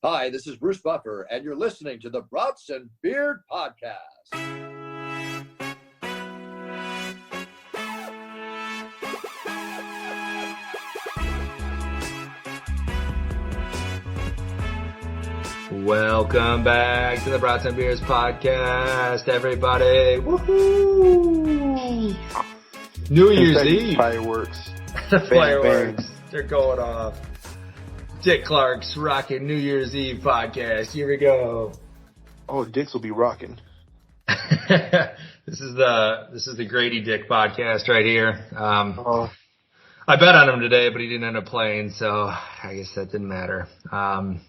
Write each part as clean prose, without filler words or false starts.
Hi, this is Bruce Buffer, and you're listening to the Brats and Beard Podcast. Welcome back to the Brats and Beers Podcast, everybody. Woohoo! New Year's Eve. Fireworks. The Bang, fireworks. bang. They're going off. Dick Clark's rocking New Year's Eve podcast. Here we go. Oh, Dicks will be rocking. This is the Grady Dick podcast right here. Oh, I bet on him today, but he didn't end up playing, so I guess that didn't matter. I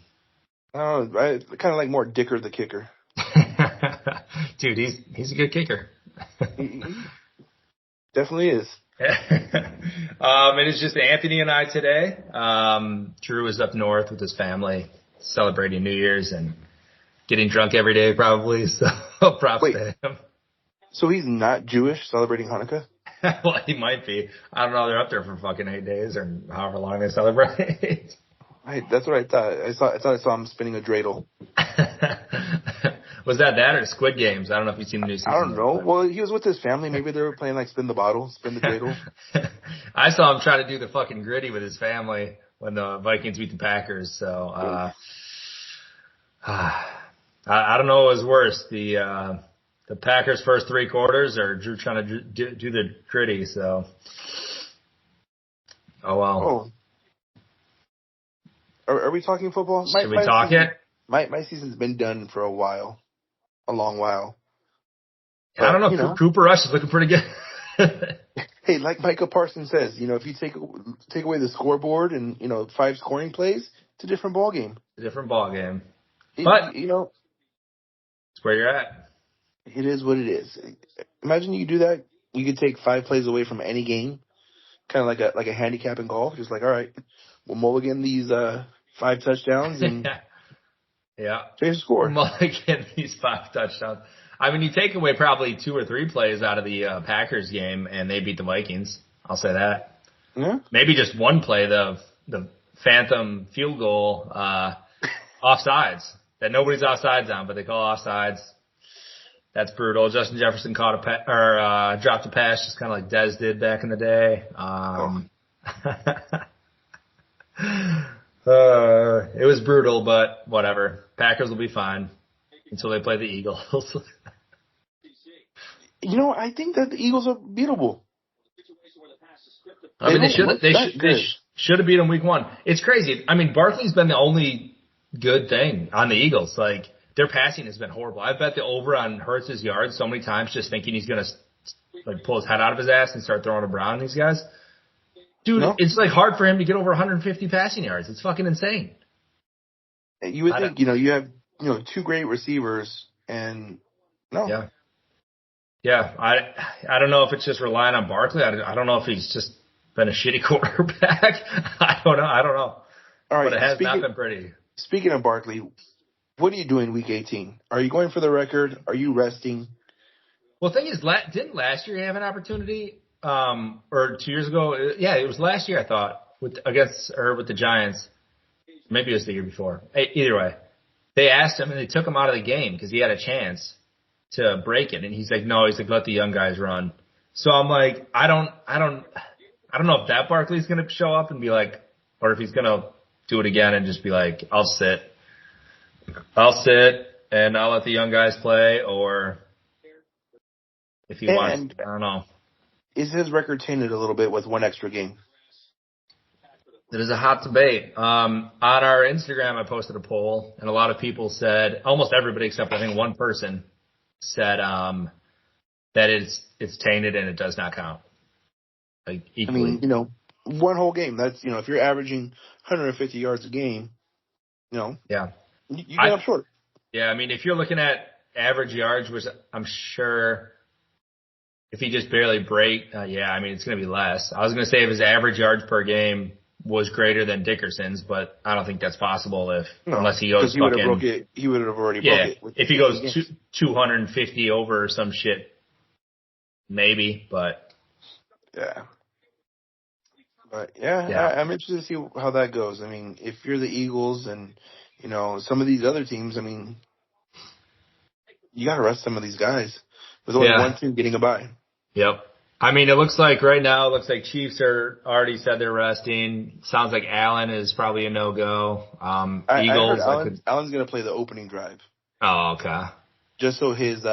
kind of like more Dicker the kicker. Dude, he's a good kicker. He definitely is. It is just Anthony and I today. Drew is up north with his family celebrating New Year's and getting drunk every day probably, so props to him. So he's not Jewish celebrating Hanukkah? Well, he might be. I don't know. They're up there for fucking 8 days or however long they celebrate. Right, that's what I thought. I thought I saw him spinning a dreidel. Was that or Squid Games? I don't know if you've seen the new season. I don't know. Well, he was with his family. Maybe they were playing like spin the bottle, spin the dreidel. I saw him try to do the fucking gritty with his family when the Vikings beat the Packers. So I don't know what was worse, the Packers' first three quarters or Drew trying to do the gritty. So, oh well. Oh. Are we talking football? Should we talk it? My season's been done for a while. A long while. I don't know. Cooper Rush is looking pretty good. Hey, like Micah Parsons says, if you take away the scoreboard and, 5 scoring plays, it's a different ball game. A different ball game. But, it's where you're at. It is what it is. Imagine you do that. You could take 5 plays away from any game. Kind of like a handicap in golf. Just like, all right, we'll mulligan these 5 touchdowns and yeah, change the score. Mulligan these 5 touchdowns. I mean, you take away probably 2 or 3 plays out of the Packers game, and they beat the Vikings. I'll say that. Yeah. Maybe just one play, the phantom field goal offsides that nobody's offsides on, but they call offsides. That's brutal. Justin Jefferson dropped a pass, just kind of like Dez did back in the day. It was brutal, but whatever. Packers will be fine until they play the Eagles. I think that the Eagles are beatable. I mean, they should have beat them week 1. It's crazy. I mean, Barkley's been the only good thing on the Eagles. Like, their passing has been horrible. I bet the over on Hurts' yards so many times just thinking he's going to pull his head out of his ass and start throwing around these guys. Dude, It's like hard for him to get over 150 passing yards. It's fucking insane. You would think, you have, 2 great receivers and no. Yeah. Yeah. I don't know if it's just relying on Barkley. I don't know if he's just been a shitty quarterback. I don't know. All right. But it has not been pretty. Speaking of Barkley, what are you doing week 18? Are you going for the record? Are you resting? Well, the thing is, didn't last year have an opportunity? Or 2 years ago? Yeah, it was last year, I thought, with the Giants. Maybe it was the year before. Either way, they asked him and they took him out of the game because he had a chance to break it, and he's like, no, let the young guys run. So I'm like, I don't know if that Barkley's gonna show up and be like, or if he's gonna do it again and just be like, I'll sit and I'll let the young guys play, or if he wants, I don't know. Is his record tainted a little bit with 1 extra game? It is a hot debate. On our Instagram, I posted a poll, and a lot of people said, almost everybody except I think one person said that it's tainted and it does not count. Like equally. I mean, 1 whole game. That's if you're averaging 150 yards a game, yeah, you get up short. Yeah, I mean, if you're looking at average yards, which I'm sure. If he just barely break, I mean, it's going to be less. I was going to say if his average yards per game was greater than Dickerson's, but I don't think that's possible unless he goes fucking. He would have already broke it. If he goes 250 over or some shit, maybe, but. Yeah. But, I'm interested to see how that goes. I mean, if you're the Eagles and Some of these other teams, I mean, you got to rest some of these guys. There's only one team getting a bye. Yep. I mean, it looks like right now, Chiefs are already said they're resting. Sounds like Allen is probably a no-go. Eagles. I heard Allen's going to play the opening drive. Oh, okay. Just so his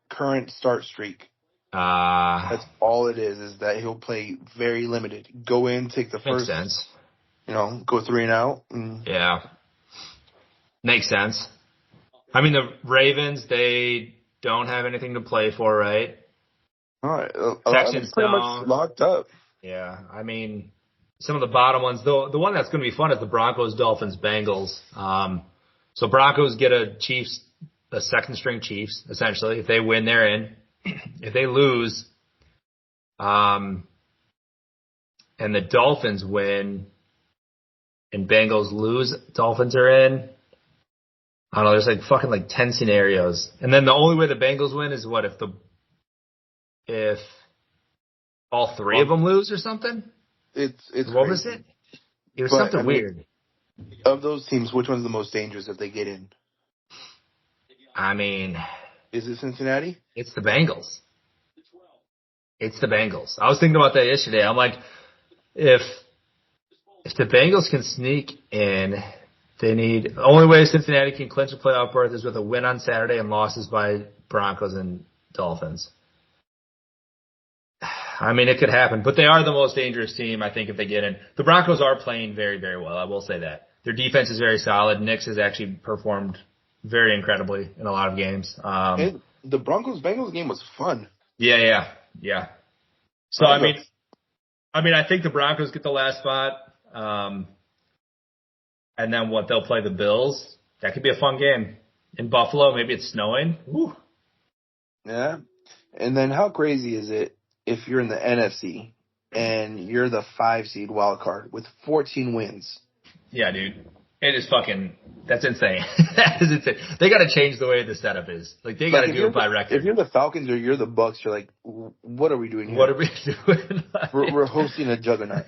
current start streak. That's all it is that he'll play very limited. Go in, take the first. Makes sense. Go 3 and out. Yeah. Makes sense. I mean, the Ravens, they don't have anything to play for, right? All right. Texans pretty much locked up. Yeah. I mean, some of the bottom ones, though, the one that's going to be fun is the Broncos, Dolphins, Bengals. So Broncos get a second string Chiefs, essentially. If they win, they're in. If they lose, and the Dolphins win and Bengals lose, Dolphins are in. I don't know, there's 10 scenarios. And then the only way the Bengals win is what, if all 3 of them lose or something? It's what was it? It was something weird. Of those teams, which one's the most dangerous if they get in? I mean, is it Cincinnati? It's the Bengals. It's the Bengals. I was thinking about that yesterday. I'm like, if the Bengals can sneak in, the only way Cincinnati can clinch a playoff berth is with a win on Saturday and losses by Broncos and Dolphins. I mean, it could happen, but they are the most dangerous team, I think, if they get in. The Broncos are playing very, very well. I will say that. Their defense is very solid. Nix has actually performed very incredibly in a lot of games. And the Broncos-Bengals game was fun. Yeah. So, I mean, I think the Broncos get the last spot. And then they'll play the Bills. That could be a fun game. In Buffalo, maybe it's snowing. Woo. Yeah. And then how crazy is it if you're in the NFC and you're the 5 seed wild card with 14 wins? Yeah, dude. It is that's insane. That is insane. They got to change the way the setup is. They got to do it by record. If you're the Falcons or you're the Bucks, you're like, what are we doing here? What are we doing? We're hosting a juggernaut.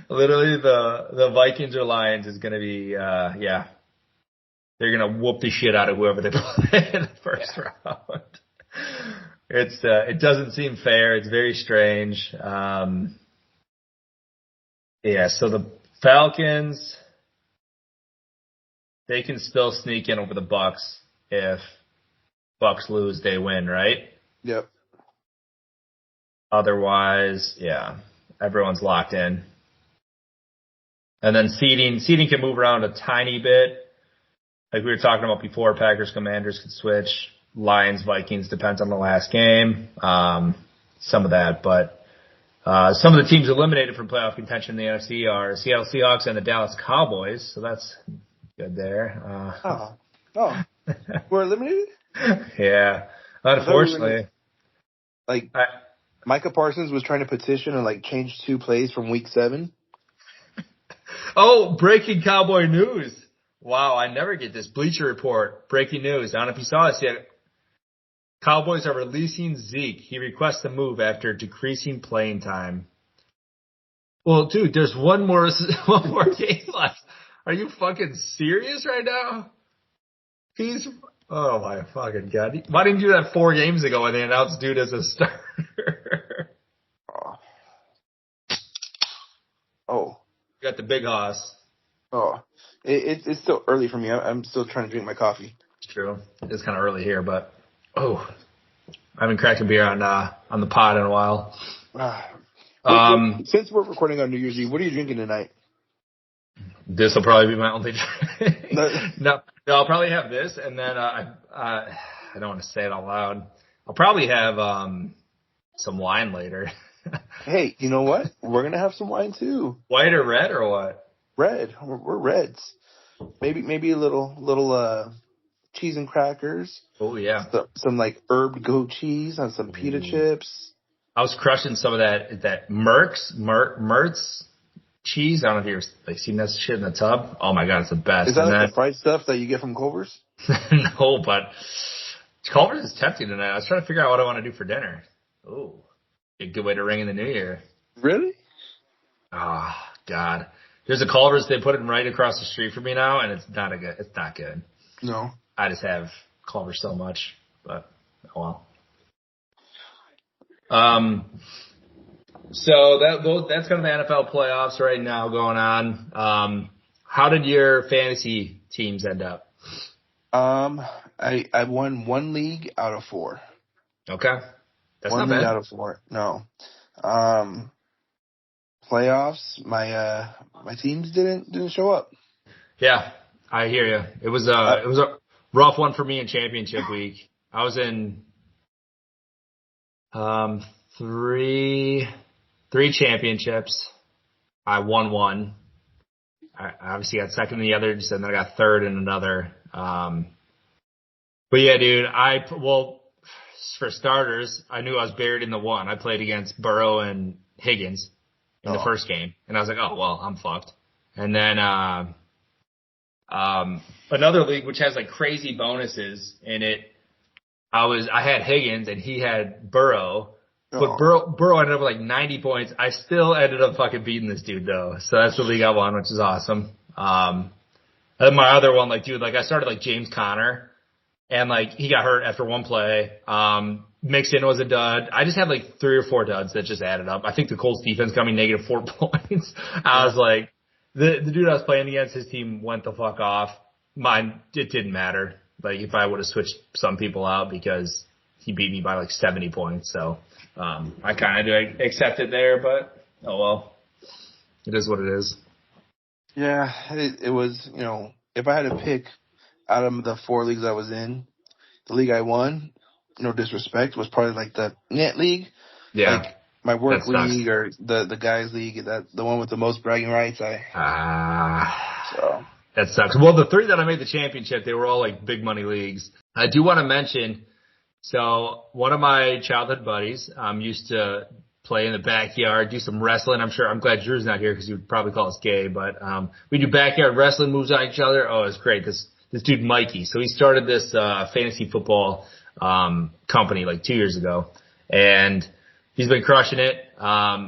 Literally, the Vikings or Lions is going to be, they're going to whoop the shit out of whoever they play in the first round. It doesn't seem fair. It's very strange. So the Falcons, they can still sneak in over the Bucks. If Bucks lose, they win, right? Yep. Otherwise, everyone's locked in. And then seeding can move around a tiny bit. Like we were talking about before, Packers, Commanders could switch. Lions, Vikings depends on the last game. Some of that, but some of the teams eliminated from playoff contention in the NFC are Seattle Seahawks and the Dallas Cowboys. So that's good there. We're eliminated? Yeah. Unfortunately. Micah Parsons was trying to petition and change 2 plays from week 7. Oh, breaking Cowboy news. Wow, I never get this. Bleacher Report, breaking news. I don't know if you saw this yet. Cowboys are releasing Zeke. He requests a move after decreasing playing time. Well, dude, there's one more game left. Are you fucking serious right now? Oh my fucking God. Why didn't you do that 4 games ago when they announced dude as a starter? Oh. You got the big hoss. Oh. It's still early for me. I'm still trying to drink my coffee. It's true. It's kind of early here, but I haven't cracked a beer on the pod in a while. Since we're recording on New Year's Eve, what are you drinking tonight? This will probably be my only drink. No, I'll probably have this, and then I don't want to say it out loud. I'll probably have some wine later. Hey, you know what? We're gonna have some wine too. White or red or what? Red. We're reds. Maybe a little cheese and crackers. Oh yeah. Some herb goat cheese on some pita chips. I was crushing some of that Mertz cheese. I don't know if you've seen that shit in the tub. Oh my God, it's the best. Is that the fried stuff that you get from Culver's? No, but Culver's is tempting tonight. I was trying to figure out what I want to do for dinner. Oh, a good way to ring in the new year. Really? Oh God. There's a Culver's, they put it right across the street from me now, and it's not good. No. I just have Culver's so much, but oh well. So that's kind of the NFL playoffs right now going on. How did your fantasy teams end up? I won 1 league out of 4. Okay. That's one not league bad. out of 4. No. Playoffs, my teams didn't show up. Yeah, I hear you. It was a rough one for me in championship week. I was in three championships. I won one. I obviously got second in the others, and then I got third in another. But yeah, dude, for starters, I knew I was buried in the one. I played against Burrow and Higgins in the first game, and I was like, oh, well, I'm fucked. And then another league which has like crazy bonuses in it, I had Higgins and he had Burrow. But Burrow ended up with like 90 points. I still ended up fucking beating this dude though. So that's the league I won, which is awesome. And then my other one, like, dude, like I started like James Conner and like he got hurt after one play. Mixon was a dud. I just had like 3 or 4 duds that just added up. I think the Colts defense got me negative 4 points. I was like, the dude I was playing against, his team went the fuck off. Mine, it didn't matter. Like if I would have switched some people out because he beat me by like 70 points. So, I kind of do accept it there, but oh well. It is what it is. Yeah, it was, if I had to pick out of the 4 leagues I was in, the league I won, no disrespect, was probably like the net league. Yeah. Like my work league or the guys league, the one with the most bragging rights. So that sucks. Well, the 3 that I made the championship, they were all like big money leagues. I do want to mention, so one of my childhood buddies used to play in the backyard, do some wrestling. I'm glad Drew's not here because he would probably call us gay, but we do backyard wrestling moves on each other. Oh, it's great. This dude Mikey. So he started this fantasy football company like 2 years ago, and he's been crushing it.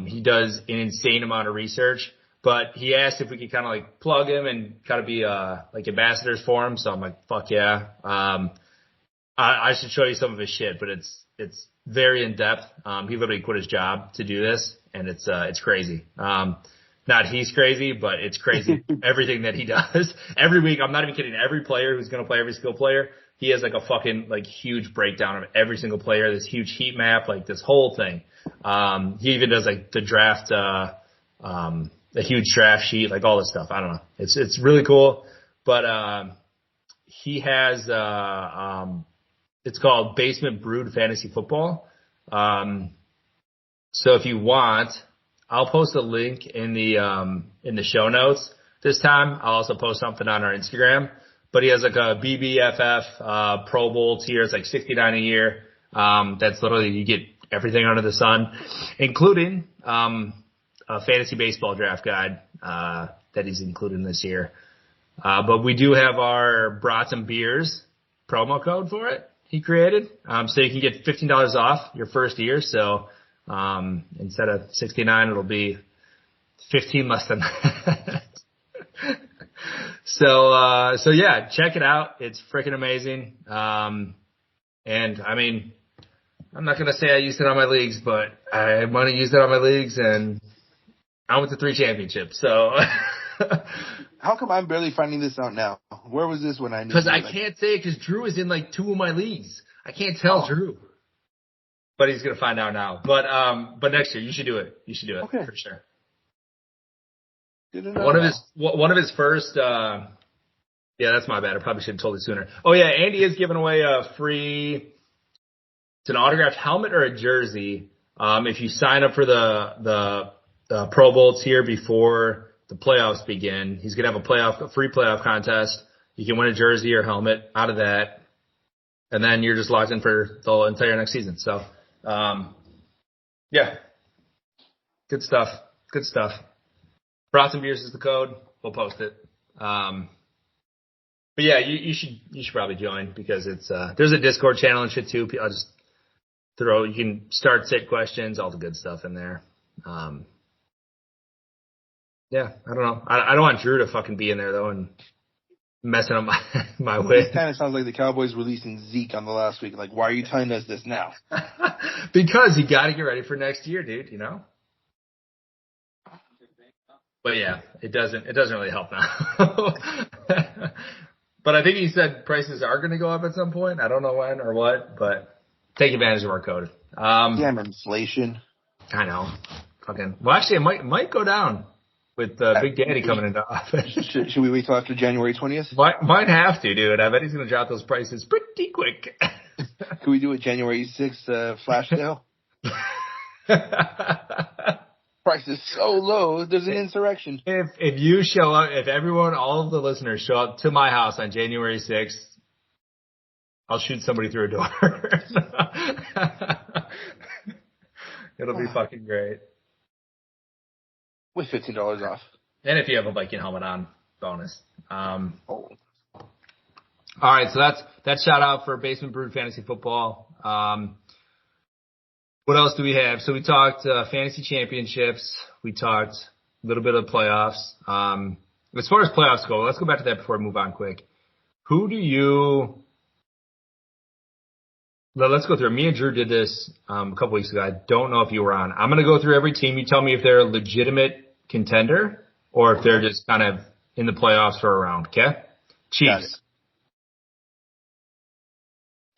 He does an insane amount of research, but he asked if we could kind of like plug him and kind of be like ambassadors for him. So I'm like, fuck yeah. I should show you some of his shit, but it's very in depth. He literally quit his job to do this, and it's crazy. Not he's crazy, but it's crazy everything that he does. Every week, I'm not even kidding, every player who's going to play, every skill player, he has like a fucking like huge breakdown of every single player, this huge heat map, like this whole thing. He even does like the draft, a huge draft sheet, like all this stuff. I don't know. It's really cool. But he has it's called Basement Brewed Fantasy Football. So if you want, I'll post a link in the show notes this time. I'll also post something on our Instagram. But he has like a BBFF Pro Bowl tier. It's like $69 a year. That's literally, you get everything under the sun, including a fantasy baseball draft guide that he's including this year. But we do have our Brats and Beers promo code for it he created. So you can get $15 off your first year. So instead of 69, it'll be 15 less than that. So yeah, check it out. It's freaking amazing. And I mean, I'm not going to say I used it on my leagues, but I want to use it on my leagues, and I went to 3 championships. So how come I'm barely finding this out now? Where was this when I knew? Because I can't say it because Drew is in like 2 of my leagues. I can't tell Drew, but he's going to find out now. But next year you should do it. You should do it for sure. One of his first, yeah, that's my bad. I probably should have told you sooner. Oh yeah, Andy is giving away a free, it's an autographed helmet or a jersey. If you sign up for the Pro Bowl tier before the playoffs begin, he's gonna have a free playoff contest. You can win a jersey or helmet out of that, and then you're just locked in for the entire next season. So, yeah, good stuff. Good stuff. Brats and Beers is the code. We'll post it. But yeah, you should probably join because it's there's a Discord channel and shit too. I'll just you can start, sit questions, all the good stuff in there. Yeah, I don't know. I don't want Drew to fucking be in there though and messing up my win. It kind of sounds like the Cowboys releasing Zeke on the last week. Like, why are you telling us this now? Because you got to get ready for next year, dude. You know. But yeah, it doesn't really help now. But I think he said prices are going to go up at some point. I don't know when or what, but take advantage of our code. Damn inflation. I know. Fucking. Well, actually, it might go down with Big Daddy coming into office. Should we wait till after January 20th? Might have to, dude. I bet he's going to drop those prices pretty quick. Can we do it January 6th flash sale? Price is so low, there's an insurrection. If you show up, if everyone, all of the listeners show up to my house on January 6th, I'll shoot somebody through a door. It'll be fucking great. With $15 off. And if you have a Viking helmet on, bonus. All right, so that's shout out for Basement Brewed Fantasy Football. What else do we have? So we talked fantasy championships. We talked a little bit of playoffs. As far as playoffs go, let's go back to that before we move on quick. Let's go through. Me and Drew did this a couple weeks ago. I don't know if you were on. I'm going to go through every team. You tell me if they're a legitimate contender or if they're just kind of in the playoffs for a round, okay? Chiefs.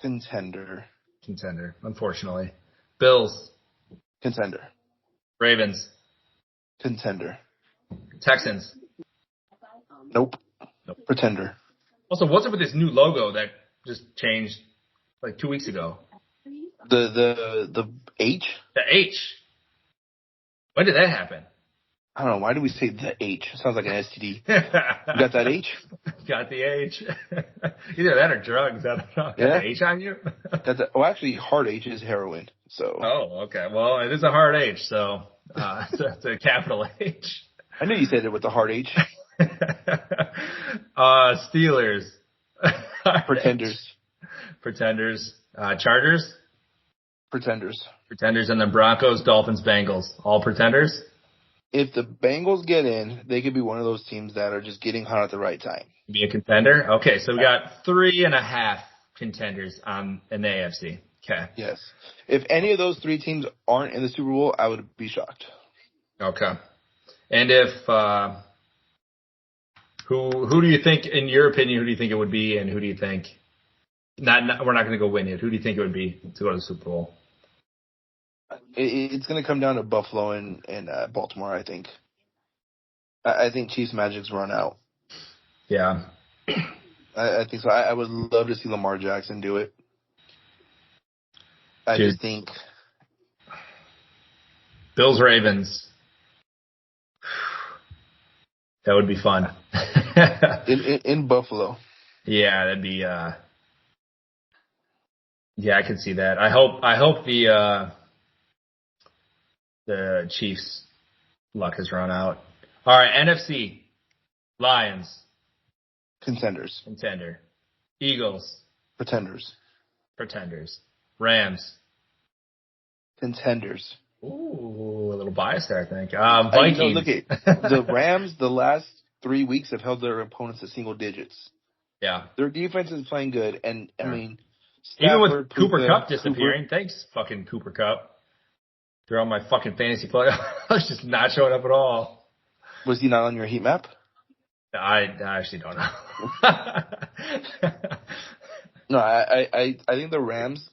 Contender, unfortunately. Bills. Contender. Ravens. Contender. Texans. Nope. Pretender. Also, what's up with this new logo that just changed like 2 weeks ago? The H? The H. When did that happen? I don't know. Why do we say the H? It sounds like an STD. You got that H? Got the H. Either that or drugs. I don't know. Yeah. Got the H on you? Well, actually, hard H is heroin. So. Oh, okay. Well, it is a hard H, so it's a capital H. I knew you said it with the hard H. Steelers. Pretenders. Chargers. Pretenders. And then Broncos, Dolphins, Bengals. All pretenders? If the Bengals get in, they could be one of those teams that are just getting hot at the right time. Be a contender? Okay, so we got 3.5 contenders in the AFC. Okay. Yes. If any of those three teams aren't in the Super Bowl, I would be shocked. Okay. And if who do you think, in your opinion, who do you think it would be, and who do you think we're not going to go win it? Who do you think it would be to go to the Super Bowl? It's going to come down to Buffalo and Baltimore, I think. I think Chiefs Magic's run out. Yeah. I think so. I would love to see Lamar Jackson do it. I just think Bills Ravens. That would be fun. in Buffalo. Yeah, that'd be yeah, I can see that. I hope the Chiefs' luck has run out. All right, NFC. Lions. Contender. Eagles. Pretenders. Rams. Contenders. Ooh, a little bias there, I think. Vikings. Look at the Rams. The last 3 weeks have held their opponents to single digits. Yeah. Their defense is playing good, and I mean, even with Cooper Kupp disappearing, thanks fucking Cooper Kupp. They're on my fucking fantasy player. I was just not showing up at all. Was he not on your heat map? I actually don't know. No, I think the Rams,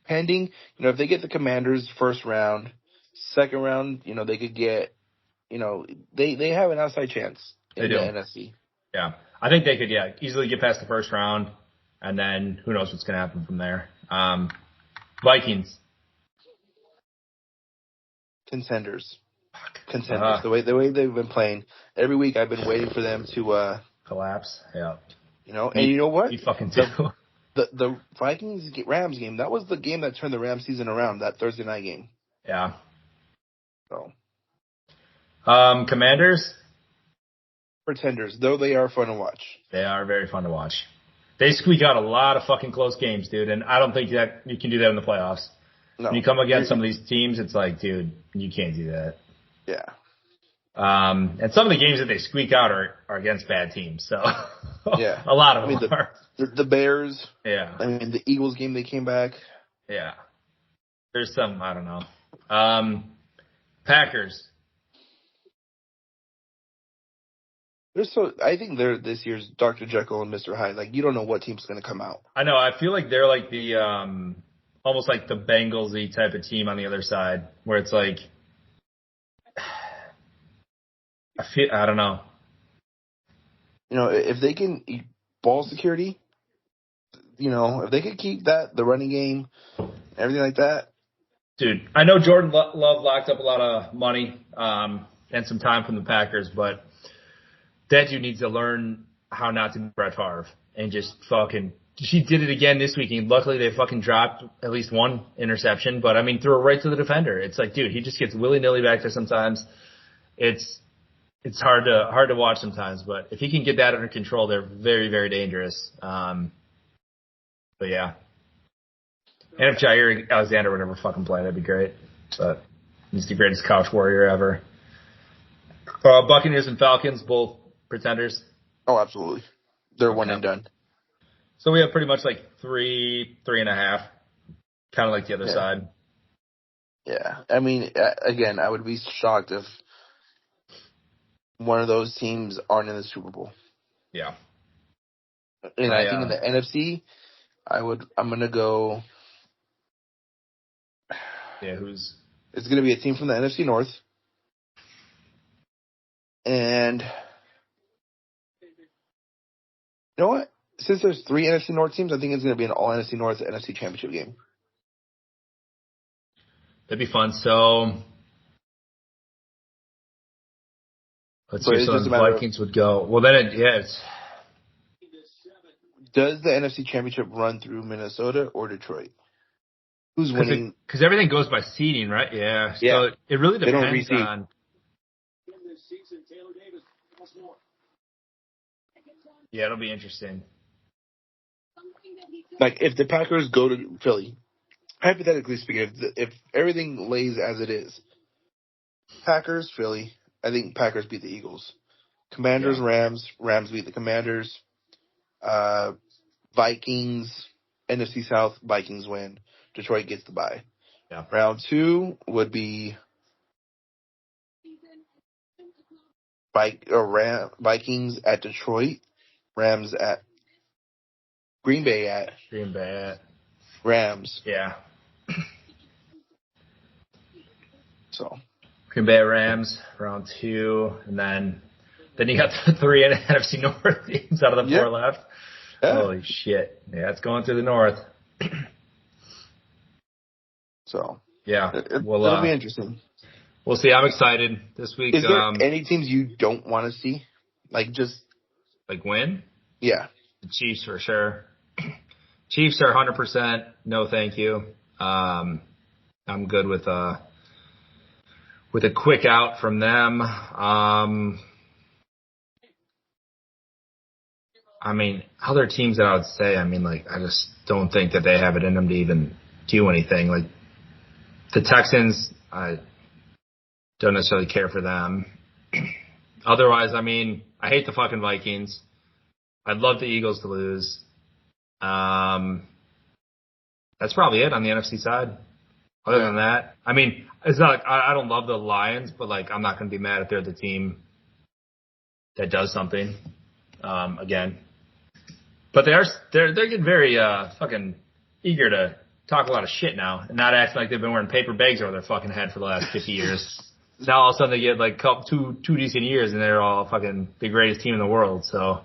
pending, if they get the Commanders first round, second round, they could get, they have an outside chance in the NFC. Yeah. I think they could, easily get past the first round, and then who knows what's going to happen from there. Vikings. Contenders. The way they've been playing. Every week I've been waiting for them to collapse. Yeah. And you know what? You fucking do. The Vikings Rams game, that was the game that turned the Rams season around, that Thursday night game. Yeah. So. Commanders. Pretenders, though they are fun to watch. They are very fun to watch. They squeak out a lot of fucking close games, dude, and I don't think that you can do that in the playoffs. No. When you come against some of these teams, it's like, dude, you can't do that. Yeah. And some of the games that they squeak out are against bad teams. So Yeah. a lot of them are. The Bears. Yeah. I mean, the Eagles game, they came back. Yeah. There's some, I don't know. Packers. I think they're this year's Dr. Jekyll and Mr. Hyde. Like, you don't know what team's going to come out. I know. I feel like they're like the almost like the Bengals-y type of team on the other side, where it's like I don't know. You know, if they can ball security, you know, if they could keep the running game, everything like that. Dude, I know Jordan Love locked up a lot of money and some time from the Packers, but that dude needs to learn how not to be Brett Favre and just fucking. She did it again this weekend. Luckily, they fucking dropped at least one interception, but I mean, threw it right to the defender. It's like, dude, he just gets willy-nilly back there sometimes. It's hard to watch sometimes, but if he can get that under control, they're very, very dangerous. But yeah. And if Jair Alexander would ever fucking play, that'd be great. But he's the greatest couch warrior ever. Buccaneers and Falcons, both pretenders. Oh, absolutely. They're one and done. So we have pretty much like 3.5, kind of like the other side. Yeah. I mean, again, I would be shocked if one of those teams aren't in the Super Bowl. Yeah. And I think in the NFC, I'm going to go. Yeah, who's? It's going to be a team from the NFC North. And you know what? Since there's 3 NFC North teams, I think it's going to be an all NFC North NFC Championship game. That'd be fun. So let's see if some of the Vikings would go. Well, then it's. Does the NFC Championship run through Minnesota or Detroit? Who's winning? Because everything goes by seeding, right? Yeah. So it really depends on. Yeah, it'll be interesting. Like, if the Packers go to Philly, hypothetically speaking, if everything lays as it is, Packers, Philly, I think Packers beat the Eagles. Commanders, Rams beat the Commanders. Vikings, NFC South, Vikings win. Detroit gets the bye. Yeah. Round 2 would be Vikings at Detroit, Rams at Green Bay at Rams. Yeah. So Green Bay Rams, round 2, and then you got the 3 NFC North teams out of the 4 left. Yeah. Holy shit. Yeah, it's going through the North. So yeah. It'll be interesting. We'll see. I'm excited this week. Is there any teams you don't want to see? Like win? Yeah. The Chiefs for sure. Chiefs are 100%. No, thank you. I'm good with a quick out from them. I mean, other teams that I would say, I mean, like, I just don't think that they have it in them to even do anything. Like, the Texans, I don't necessarily care for them. Otherwise, I mean, I hate the fucking Vikings. I'd love the Eagles to lose. That's probably it on the NFC side. Other than that, I mean, it's not like I don't love the Lions, but like I'm not going to be mad if they're the team that does something again. But they're getting very fucking eager to talk a lot of shit now and not acting like they've been wearing paper bags over their fucking head for the last 50 years. Now all of a sudden they get like two decent years and they're all fucking the greatest team in the world. So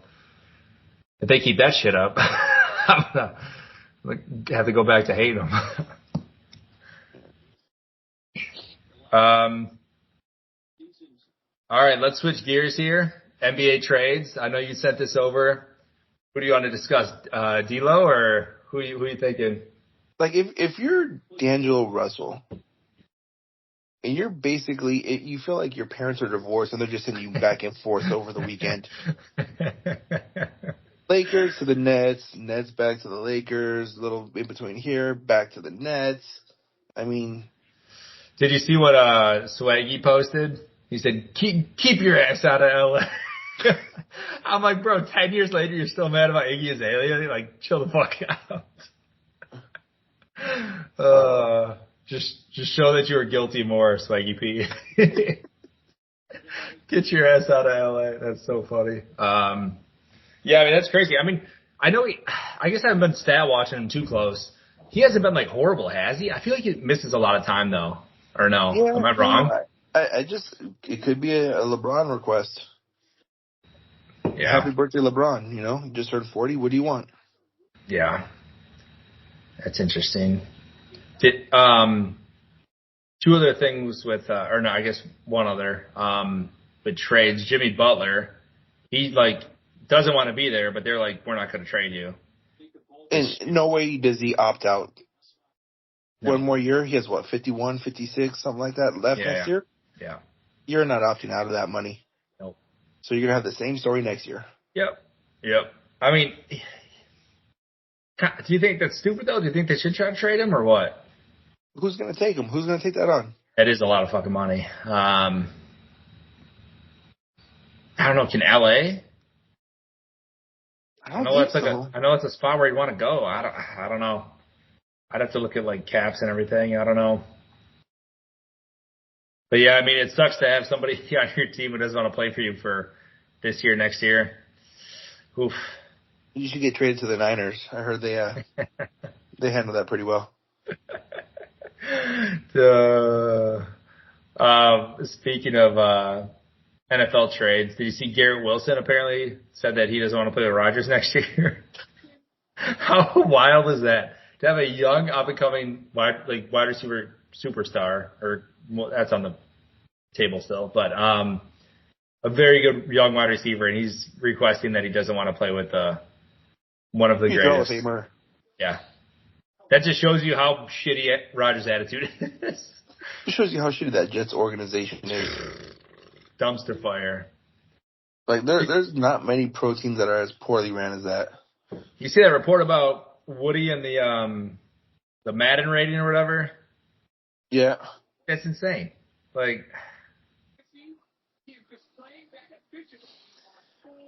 if they keep that shit up, I'm gonna have to go back to hating them. All right, let's switch gears here. NBA trades. I know you sent this over. Who do you want to discuss? D'Lo or who are you thinking? Like if you're D'Angelo Russell and you're basically you feel like your parents are divorced and they're just sending you back and forth over the weekend. Lakers to the Nets, Nets back to the Lakers, a little in between here, back to the Nets. I mean, did you see what Swaggy posted? He said, keep your ass out of LA. I'm like, bro, 10 years later, you're still mad about Iggy Azalea? Like, chill the fuck out. Just show that you were guilty more, Swaggy P. Get your ass out of LA. That's so funny. Yeah, I mean, that's crazy. I mean, I guess I haven't been stat watching him too close. He hasn't been like horrible, has he? I feel like he misses a lot of time though. Or no? Yeah, Am I wrong? It could be a LeBron request. Yeah. Happy birthday, LeBron. You know, you just turned 40. What do you want? Yeah. That's interesting. Two other things with, or no, I guess one other, with trades. Jimmy Butler, he like doesn't want to be there, but they're like, we're not going to trade you. In no way does he opt out. No. One more year, he has what, 51, 56, something like that left next year? Yeah. You're not opting out of that money. Nope. So you're going to have the same story next year. Yep. I mean, do you think that's stupid though? Do you think they should try to trade him or what? Who's going to take him? Who's going to take that on? That is a lot of fucking money. I don't know. Can LA? I know it's a spot where you'd want to go. I don't know. I'd have to look at like caps and everything. I don't know. But yeah, I mean, it sucks to have somebody on your team who doesn't want to play for you for this year, next year. Oof. You should get traded to the Niners. I heard they handle that pretty well. Speaking of NFL trades, did you see Garrett Wilson apparently said that he doesn't want to play with Rodgers next year? How wild is that? To have a young, up-and-coming wide receiver superstar, or well, that's on the table still, but a very good young wide receiver, and he's requesting that he doesn't want to play with one of the greatest. Hall of Famer. Yeah. That just shows you how shitty Rodgers' attitude is. It shows you how shitty that Jets organization is. Dumpster fire. Like, there's not many pro teams that are as poorly ran as that. You see that report about Woody and the Madden rating or whatever? Yeah. That's insane. Like,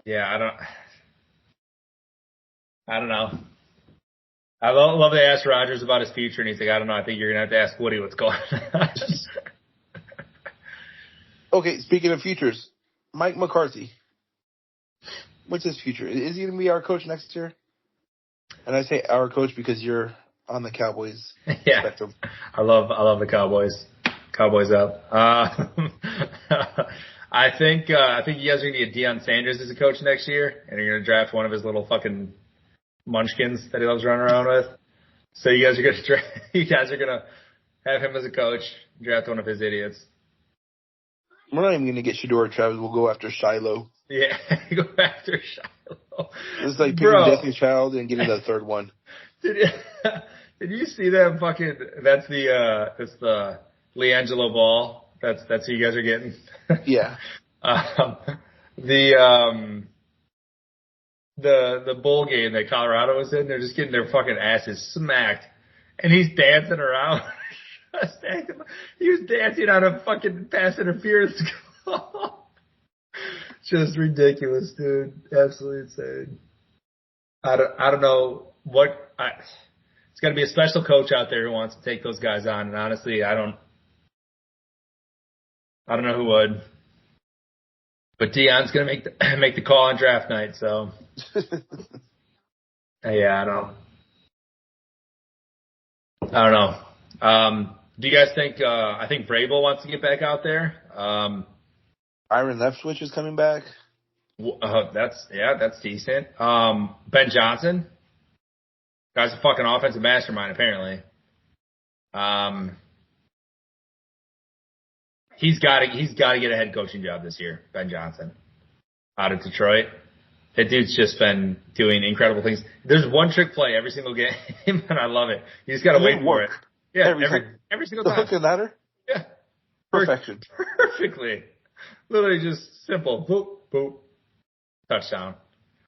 yeah, I don't know. I love to ask Rodgers about his future, and he's like, I don't know. I think you're going to have to ask Woody what's going on. Okay, speaking of futures, Mike McCarthy. What's his future? Is he going to be our coach next year? And I say our coach because you're on the Cowboys spectrum. I love the Cowboys. Cowboys up. I think you guys are going to get Deion Sanders as a coach next year, and you're going to draft one of his little fucking munchkins that he loves running around with. So you guys are going to have him as a coach, draft one of his idiots. We're not even going to get Shador Travis. We'll go after Shiloh. Yeah, go after Shiloh. It's like picking Destiny's Child and getting the third one. Did you see that fucking? That's the LiAngelo Ball. That's who you guys are getting. Yeah. The bowl game that Colorado was in, they're just getting their fucking asses smacked, and he's dancing around. He was dancing on a fucking pass interference call. Just ridiculous, dude. Absolutely insane. I don't know what. It's got to be a special coach out there who wants to take those guys on, and honestly, I don't know who would. But Deion's gonna make the call on draft night, so yeah, I don't know. Do you guys think? I think Vrabel wants to get back out there. Iron Left Switch is coming back. That's decent. Ben Johnson, guy's a fucking offensive mastermind apparently. He's got to get a head coaching job this year. Ben Johnson, out of Detroit. That dude's just been doing incredible things. There's one trick play every single game, and I love it. You just got to wait for it. Yeah, every single time. The hook and ladder? Yeah. Perfection. Perfectly. Literally just simple. Boop, boop. Touchdown.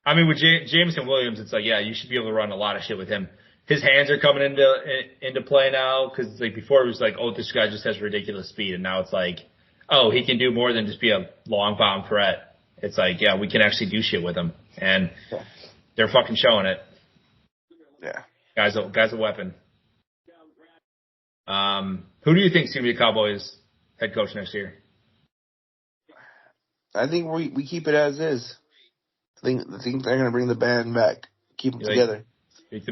I mean, with Jameson Williams, it's like, yeah, you should be able to run a lot of shit with him. His hands are coming into play now because like before it was like, oh, this guy just has ridiculous speed, and now it's like, oh, he can do more than just be a long bomb threat. It's like, yeah, we can actually do shit with him. And they're fucking showing it. Yeah. Guy's a weapon. Who do you think is going to be Cowboys head coach next year? I think we keep it as is. I think they're going to bring the band back, keep them together. Think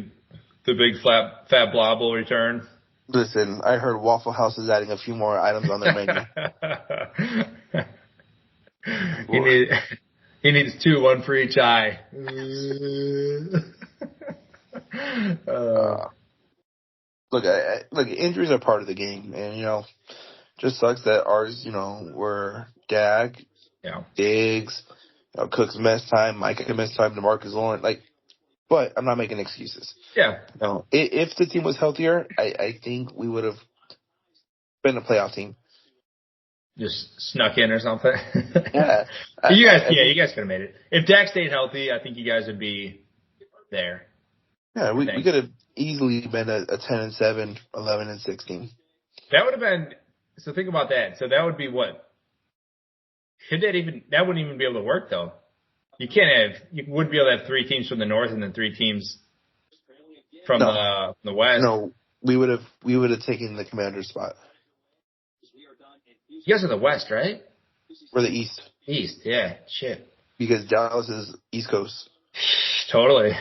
the big fat blob will return. Listen, I heard Waffle House is adding a few more items on their menu. He needs 2, 1 for each eye. Look, injuries are part of the game, and just sucks that ours, were Dak, Diggs, Cook's missed time, Micah missed time, DeMarcus Lawrence, but I'm not making excuses. Yeah. If the team was healthier, I think we would have been a playoff team. Just snuck in or something. Yeah. You guys could have made it. If Dak stayed healthy, I think you guys would be there. Yeah, we could have easily been a 10-7, 11-16. That would have been. So think about that. So that would be what? That wouldn't even be able to work though. You wouldn't be able to have 3 teams from the north and then 3 teams from the west. No, we would have taken the Commander's spot. You guys are the west, right? We're the east. East, yeah. Shit. Because Dallas is East Coast. Totally.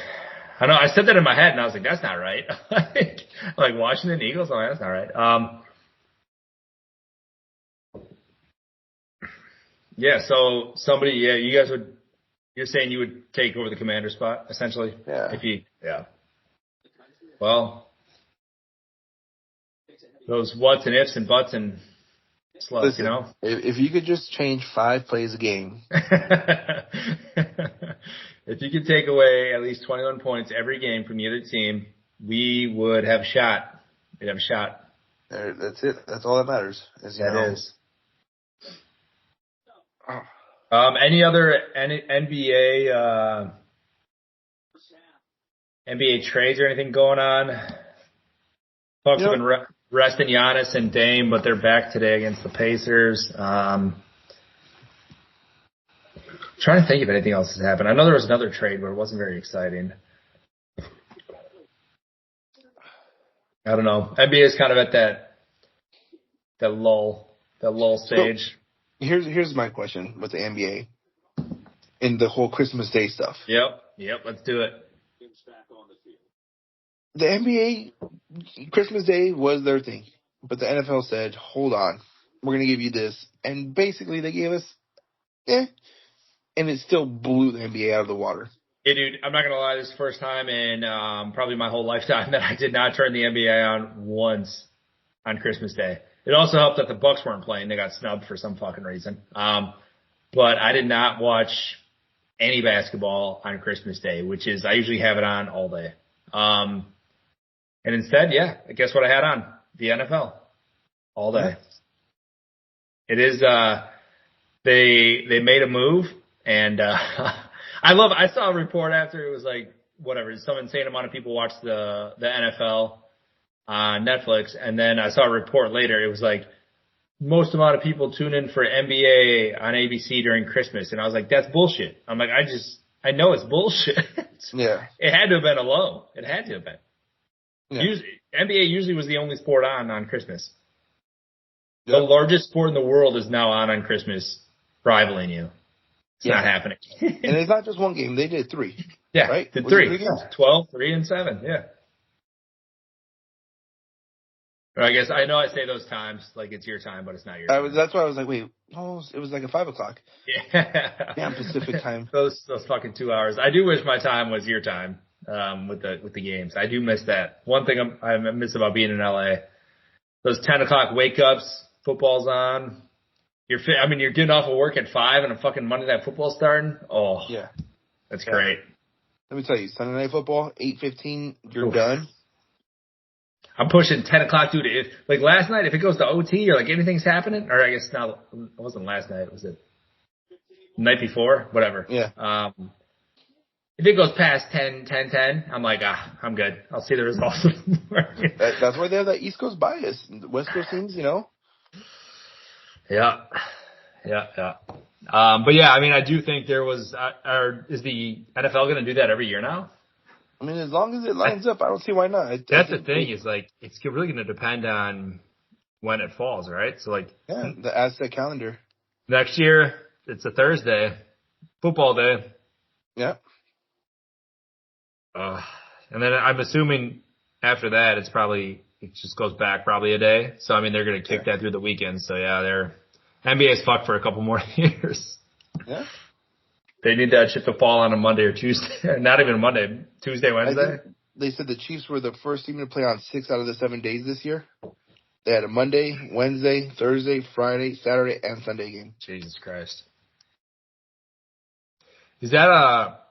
I know. I said that in my head, and I was like, "That's not right." Like Washington Eagles. I'm like, that's not right. Yeah. So somebody, you guys would. You're saying you would take over the commander spot, essentially. Yeah. Well, those whats and ifs and buts and sluts, Listen, if you could just change 5 plays a game. If you could take away at least 21 points every game from the other team, we would have a shot. We'd have a shot. That's it. That's all that matters. Is. Any other NBA trades or anything going on? Bucks have been resting Giannis and Dame, but they're back today against the Pacers. Trying to think if anything else has happened. I know there was another trade, but it wasn't very exciting. I don't know. NBA is kind of at that lull stage. So, here's my question with the NBA and the whole Christmas Day stuff. Yep. Let's do it. The NBA, Christmas Day was their thing, but the NFL said, hold on, we're going to give you this. And basically they gave us, and it still blew the NBA out of the water. Yeah, dude, I'm not going to lie, this is the first time in probably my whole lifetime that I did not turn the NBA on once on Christmas Day. It also helped that the Bucks weren't playing. They got snubbed for some fucking reason. But I did not watch any basketball on Christmas Day, which is I usually have it on all day. And instead, guess what I had on? The NFL all day. It is they made a move, and I saw a report after it was like whatever, some insane amount of people watched the NFL on Netflix, and then I saw a report later. It was like most amount of people tune in for NBA on ABC during Christmas, and I was like, that's bullshit. I'm like, I know it's bullshit. Yeah, it had to have been a low. It had to have been. Yeah. NBA usually was the only sport on Christmas. Yep. The largest sport in the world is now on Christmas, rivaling you. It's not happening. And it's not just one game. They did 3. Yeah, right? Did 3. 12, 3, and 7. Yeah. But I guess I know I say those times like it's your time, but it's not your time. That's why I was like, wait, no, it was like at 5 o'clock. Yeah. Damn Pacific time. those fucking 2 hours. I do wish my time was your time with the games. I do miss that. One thing I miss about being in LA, those 10 o'clock wake ups, football's on. You're getting off of work at 5 and a fucking Monday Night Football starting. Oh, yeah, that's great. Let me tell you, Sunday Night Football, 8:15, you're done. I'm pushing 10 o'clock, dude. Like last night, if it goes to OT or like anything's happening, or I guess now it wasn't last night. Was it the night before? Whatever. Yeah. If it goes past 10, I'm like, I'm good. I'll see the results. That's why they have that East Coast bias. The West Coast teams, Yeah. But yeah, I mean, I do think there was, is the NFL going to do that every year now? I mean, as long as it lines up, I don't see why not. That's the thing is like, it's really going to depend on when it falls, right? So like, the Aztec calendar. Next year, it's a Thursday, football day. Yeah. And then I'm assuming after that, it just goes back probably a day. So, I mean, they're going to kick that through the weekend. So, yeah, NBA's fucked for a couple more years. Yeah. They need that shit to fall on a Monday or Tuesday. Not even a Monday. Tuesday, Wednesday. They said the Chiefs were the first team to play on 6 out of the 7 days this year. They had a Monday, Wednesday, Thursday, Friday, Saturday, and Sunday game. Jesus Christ. Is that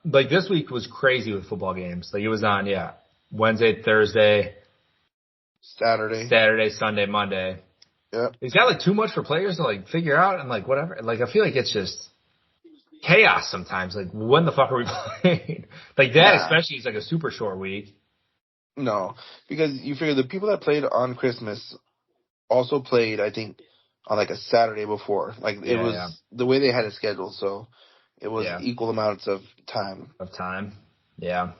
like this week was crazy with football games. Like it was on, Wednesday, Thursday, Saturday, Sunday, Monday. Yep. Is that like too much for players to like figure out and like whatever? Like I feel like it's just chaos sometimes. Like when the fuck are we playing? Like that especially is like a super short week. No, because you figure the people that played on Christmas also played, I think, on like a Saturday before. Like it was the way they had it scheduled, so it was equal amounts of time. Yeah.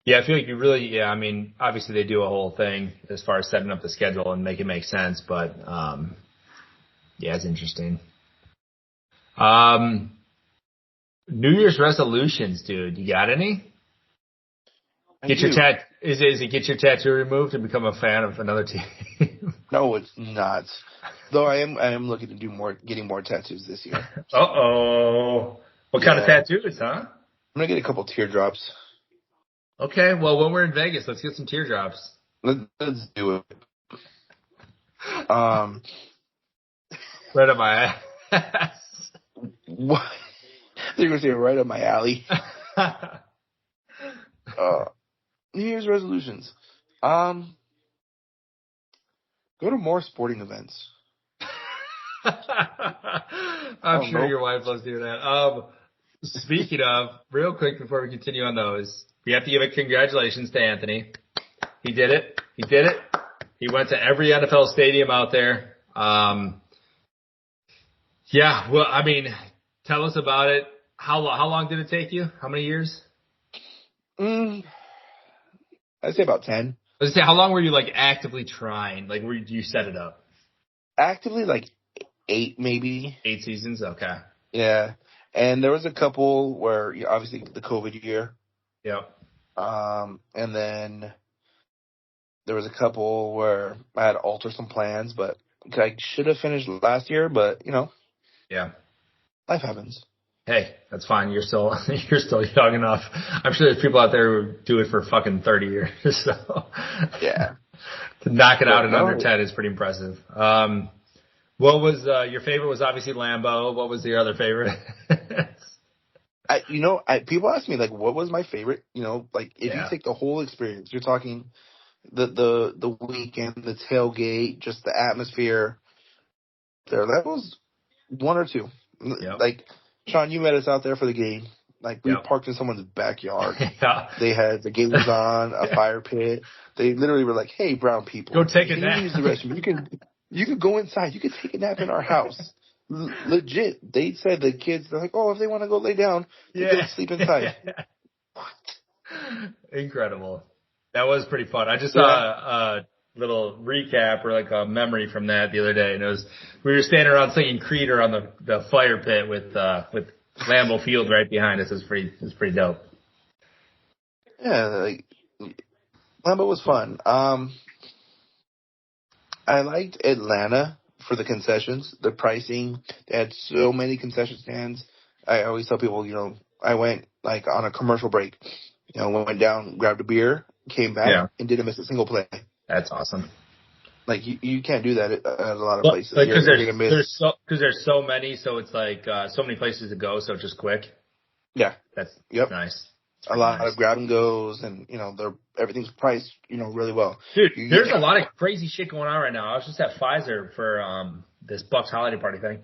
Yeah, I feel like you really, I mean, obviously they do a whole thing as far as setting up the schedule and make it make sense, but, it's interesting. New Year's resolutions, dude. You got any? Get your is it get your tattoo removed and become a fan of another team? No, it's not. Though I am looking to do getting more tattoos this year. What kind of tattoos, huh? I'm gonna get a couple teardrops. Okay, well when we're in Vegas, let's get some teardrops. Let's do it. Right up my ass. What? They're gonna say right up my alley. New Year's resolutions. Go to more sporting events. I'm sure your wife loves doing that. Speaking of, real quick before we continue on those, we have to give a congratulations to Anthony. He did it. He went to every NFL stadium out there. Well, I mean, tell us about it. How long did it take you? How many years? I'd say about 10. Let's say, how long were you like actively trying? Like, where you set it up? Actively, like 8 maybe. 8 seasons? Okay. Yeah. And there was a couple where, obviously, the COVID year. Yep. And then there was a couple where I had to alter some plans, but I should have finished last year, but, Yeah. Life happens. Hey, that's fine. You're still young enough. I'm sure there's people out there who do it for fucking 30 years. So yeah, to knock it out in under 10 is pretty impressive. What was your favorite? Was obviously Lambeau. What was your other favorite? People ask me like, what was my favorite? Like if you take the whole experience, you're talking the weekend, the tailgate, just the atmosphere. That was 1 or 2. Yep. Like. Shawn, you met us out there for the game. Like, we parked in someone's backyard. They had, the gate was on, a fire pit. They literally were like, hey, brown people. Go take a nap. Use the restroom. You can go inside. You can take a nap in our house. Legit. They said the kids, they're like, if they want to go lay down, they go sleep inside. What? Incredible. That was pretty fun. I just saw a little recap or like a memory from that the other day, and we were standing around singing Creeder on the fire pit with Lambeau Field right behind us. It was pretty dope. Yeah, like Lambeau was fun. I liked Atlanta for the concessions, the pricing. They had so many concession stands. I always tell people, I went like on a commercial break. Went down, grabbed a beer, came back, and didn't miss a single play. That's awesome. Like you can't do that at a lot of places. Because there's so many, so it's like so many places to go, so it's just quick. Yeah, that's nice. A lot of grab and goes, and everything's priced really well. Dude, there's a lot of crazy shit going on right now. I was just at Pfizer for this Bucks holiday party thing,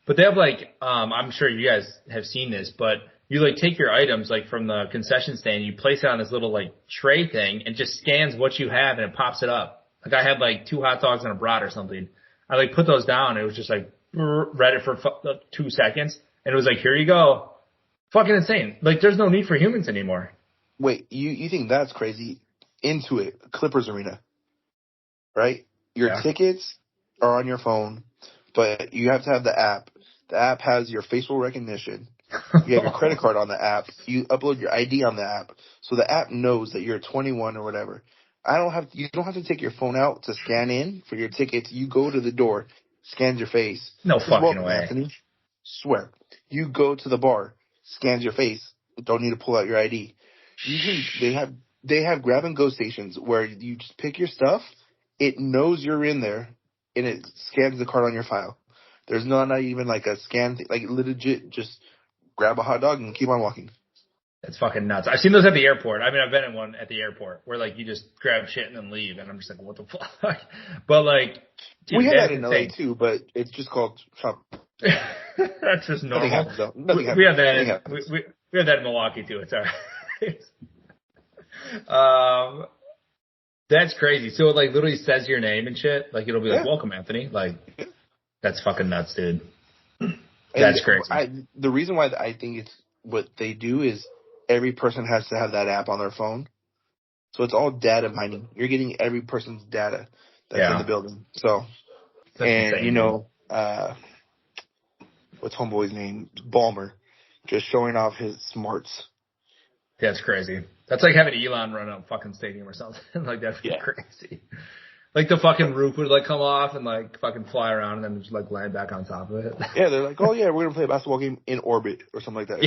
but they have like I'm sure you guys have seen this, but you like take your items like from the concession stand, you place it on this little like tray thing, and just scans what you have, and it pops it up. Like I had like 2 hot dogs and a brat or something. I like put those down. It was just like read it for 2 seconds, and it was like, here you go. Fucking insane. Like, there's no need for humans anymore. Wait, you think that's crazy? Intuit, Clippers Arena, right? Your tickets are on your phone, but you have to have the app. The app has your facial recognition. You have your credit card on the app. You upload your ID on the app, so the app knows that you're 21 or whatever. You don't have to take your phone out to scan in for your tickets. You go to the door, scans your face. No fucking way. Anthony. Swear. You go to the bar, scans your face. Don't need to pull out your ID. They have grab and go stations where you just pick your stuff. It knows you're in there, and it scans the card on your file. There's not even like a scan, like legit. Just grab a hot dog and keep on walking. That's fucking nuts. I've seen those at the airport. I mean, I've been in one at the airport where like you just grab shit and then leave, and I'm just like, what the fuck? But like, dude, we have that in LA too, but it's just called shop. That's just normal. Nothing happens, though. Nothing happens. We have that. We have that in Milwaukee too. It's alright. That's crazy. So it like literally says your name and shit. Like it'll be like, welcome, Anthony. Like that's fucking nuts, dude. That's crazy. The reason why I think it's what they do is every person has to have that app on their phone. So it's all data mining. You're getting every person's data that's in the building. So, that's and insane, you know, what's homeboy's name? Ballmer, just showing off his smarts. That's crazy. That's like having Elon run a fucking stadium or something. Like that's crazy. Like the fucking roof would like come off and like fucking fly around and then just like land back on top of it. Yeah, they're like, oh yeah, we're gonna play a basketball game in orbit or something like that.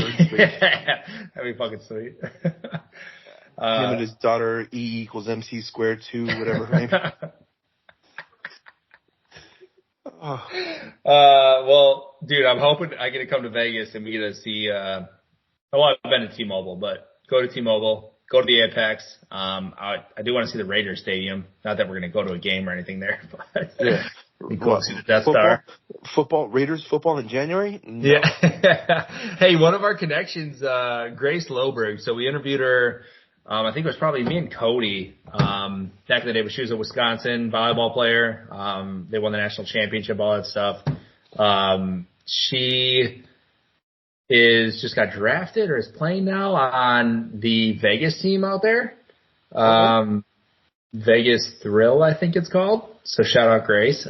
That'd be fucking sweet. Him and his daughter E=MC²2, whatever her name. Well, dude, I'm hoping I get to come to Vegas and we get to see. I've been to T-Mobile, but go to T-Mobile. Go to the Apex. I do want to see the Raiders Stadium. Not that we're going to go to a game or anything there, but be cool to see the Death Star. Raiders football in January? No. Yeah. Hey, one of our connections, Grace Loberg. So we interviewed her. I think it was probably me and Cody back in the day, but she was a Wisconsin volleyball player. They won the national championship, all that stuff. She just got drafted or is playing now on the Vegas team out there. Vegas Thrill, I think it's called. So shout out Grace.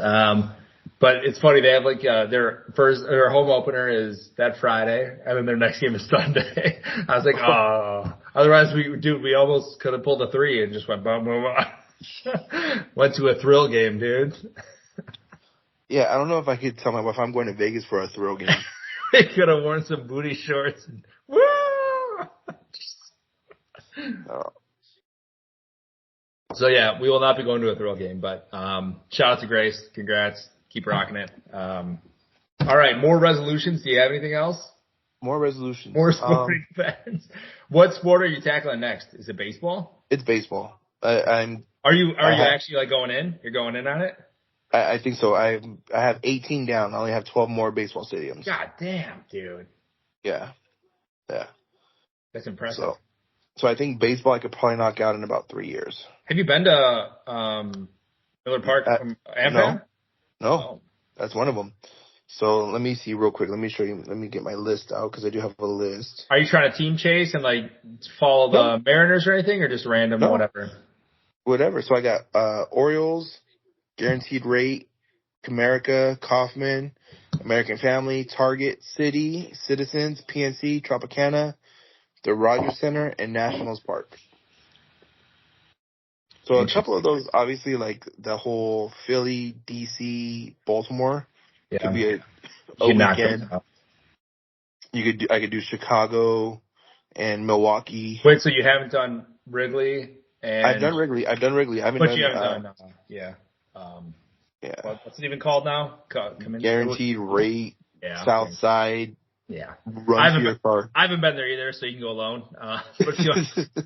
But it's funny, they have like, their home opener is that Friday and then their next game is Sunday. I was like, oh, otherwise we almost could have pulled a 3 and just went boom, boom, boom. Went to a Thrill game, dude. Yeah, I don't know if I could tell my wife I'm going to Vegas for a Thrill game. They could have worn some booty shorts. And, woo! So, yeah, we will not be going to a Thrill game. But shout out to Grace. Congrats. Keep rocking it. All right, more resolutions. Do you have anything else? More resolutions. More sporting events. What sport are you tackling next? Is it baseball? It's baseball. Are you actually like going in? You're going in on it? I think so. I have 18 down. I only have 12 more baseball stadiums. God damn, dude. Yeah. That's impressive. So I think baseball I could probably knock out in about 3 years. Have you been to Miller Park from Amsterdam? No. Oh. That's one of them. So let me see real quick. Let me show you. Let me get my list out because I do have a list. Are you trying to team chase and like follow the Mariners or anything, or just random whatever? Whatever. So I got Orioles, Guaranteed Rate, Comerica, Kauffman, American Family, Target, City, Citizens, PNC, Tropicana, the Rogers Center, and Nationals Park. So a couple of those, obviously, like the whole Philly, DC, Baltimore, could be a weekend. I could do Chicago and Milwaukee. Wait, so you haven't done Wrigley? I've done Wrigley. I haven't you haven't done. What's it even called now? Guaranteed Rate. South Side. Yeah. Run to your car. I haven't been there either, so you can go alone. But if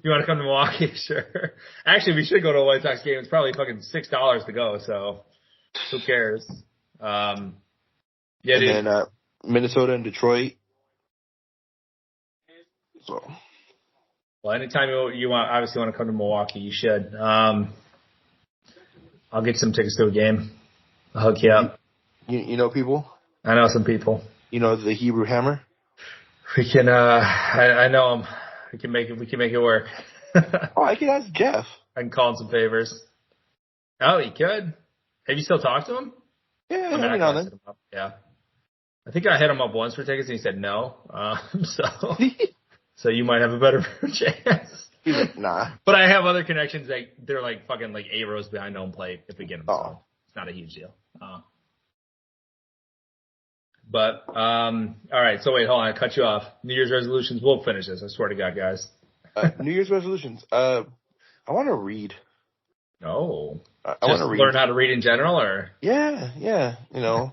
you want to come to Milwaukee, sure. Actually, we should go to a White Sox game. It's probably fucking $6 to go, so who cares? And then Minnesota and Detroit. So. Well, anytime you want to come to Milwaukee, you should. I'll get some tickets to a game. I'll hook you up. You know people? I know some people. You know the Hebrew Hammer? We can. I know him. We can make it work. Oh, I can ask Jeff. I can call him some favors. Oh, he could. Have you still talked to him? Yeah, I every now and then. Yeah. I think I hit him up once for tickets and he said no. So you might have a better chance. He's like, nah. But I have other connections that they're like fucking like 8 rows behind home plate if we get them. Oh. So it's not a huge deal. But all right. So wait, hold on. I cut you off. New Year's resolutions. We'll finish this. I swear to God, guys. New Year's resolutions. I want to read. Oh. I want to read. Learn how to read in general, or? Yeah. You know,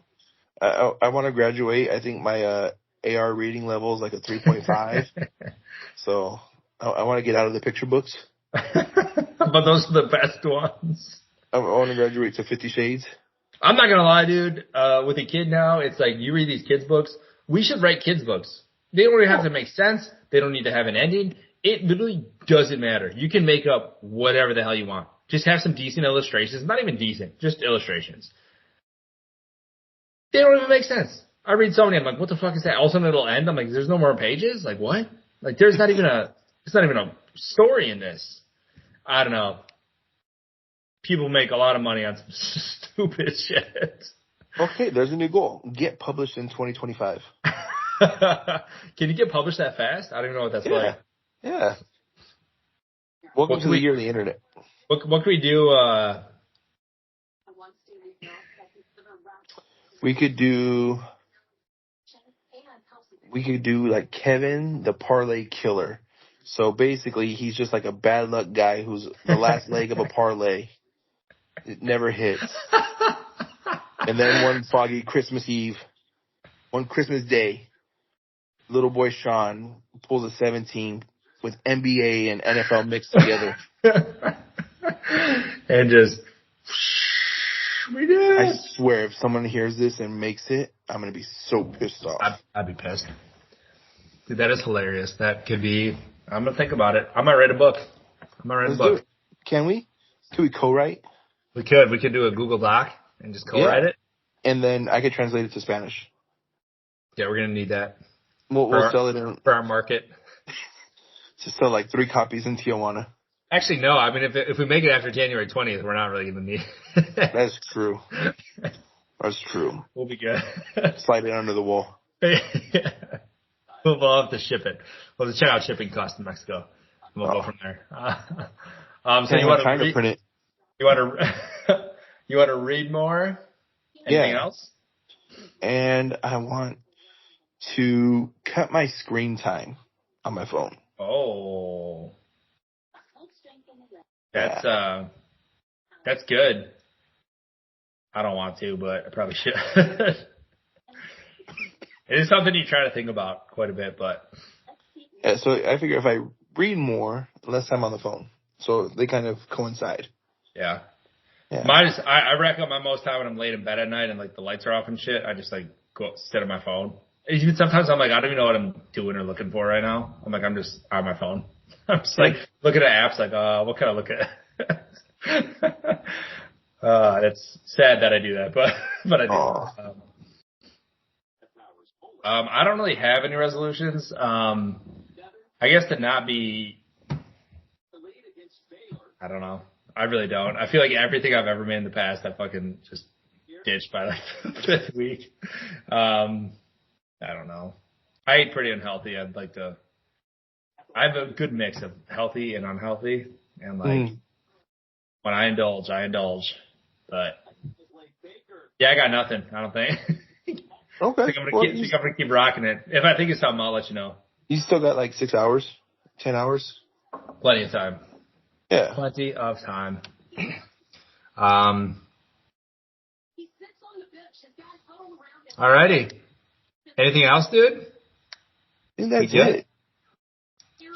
I want to graduate. I think my AR reading level is like a 3.5. So I want to get out of the picture books. But those are the best ones. I want to graduate to 50 Shades. I'm not gonna lie, dude. With a kid now, it's like you read these kids' books. We should write kids' books. They don't even have to make sense. They don't need to have an ending. It literally doesn't matter. You can make up whatever the hell you want. Just have some decent illustrations. Not even decent, just illustrations. They don't even make sense. I read so many. I'm like, what the fuck is that? All of a sudden it'll end. I'm like, there's no more pages. Like what? Like it's not even a story in this. I don't know. People make a lot of money on some stupid shit. Okay, there's a new goal. Get published in 2025. Can you get published that fast? I don't even know what that's like. Yeah. Welcome to the year of the internet. What can we do? We could do like Kevin the Parlay Killer. So basically, he's just like a bad luck guy who's the last leg of a parlay. It never hits. And then one foggy Christmas Day, little boy Shawn pulls a 17 with NBA and NFL mixed together. And just, we did it. I swear, if someone hears this and makes it, I'm going to be so pissed off. I'd be pissed. Dude, that is hilarious. That could be, I'm going to think about it. I might write a book. Let's do it. Can we? Can we co-write? We could do a Google Doc and just co-write it. And then I could translate it to Spanish. Yeah, we're going to need that. We'll sell it for our market. To sell like 3 copies in Tijuana. Actually, no. I mean, if we make it after January 20th, we're not really going to need it. That's true. That's true. We'll be good. Slide it under the wall. We'll have to ship it. We'll have to check out shipping costs in Mexico. And we'll go from there. So you want to print it? You want to read more? Anything else? And I want to cut my screen time on my phone. Oh. That's good. I don't want to, but I probably should. It is something you try to think about quite a bit, but. Yeah, so I figure if I read more, less time on the phone. So they kind of coincide. Yeah. I rack up my most time when I'm late in bed at night and like the lights are off and shit. I just like go sit on my phone. Even sometimes I'm like, I don't even know what I'm doing or looking for right now. I'm like, I'm just on my phone. I'm just like looking at apps like, what can I look at? It's sad that I do that, but I do. I don't really have any resolutions. I guess to not be, I don't know. I really don't. I feel like everything I've ever made in the past, I fucking just ditched by like the 5th week. I don't know. I eat pretty unhealthy. I have a good mix of healthy and unhealthy. And like, when I indulge. But yeah, I got nothing, I don't think. Okay. I think I'm gonna keep rocking it. If I think of something, I'll let you know. You still got like 6 hours? 10 hours? Plenty of time. Yeah. Plenty of time. Alrighty. Anything else, dude? I think that's it.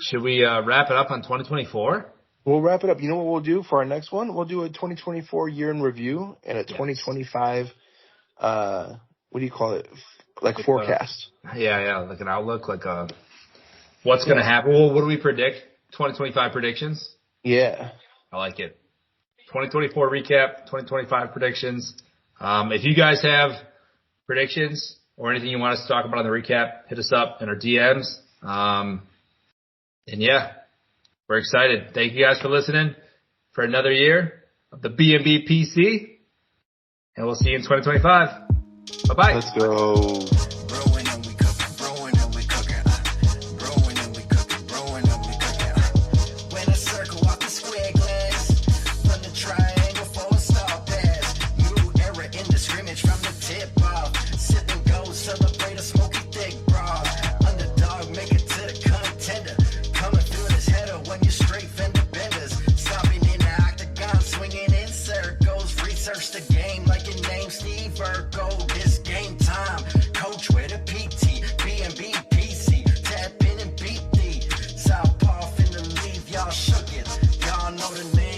Should we wrap it up on 2024? We'll wrap it up. You know what we'll do for our next one? We'll do a 2024 year in review and a 2025, what do you call it? Like forecast. Like an outlook, like what's going to happen. Well, what do we predict? 2025 predictions? Yeah. I like it. 2024 recap, 2025 predictions. If you guys have predictions or anything you want us to talk about on the recap, hit us up in our DMs. And yeah, we're excited. Thank you guys for listening for another year of the B&B PC. And we'll see you in 2025. Bye-bye. Let's go. Y'all know the name.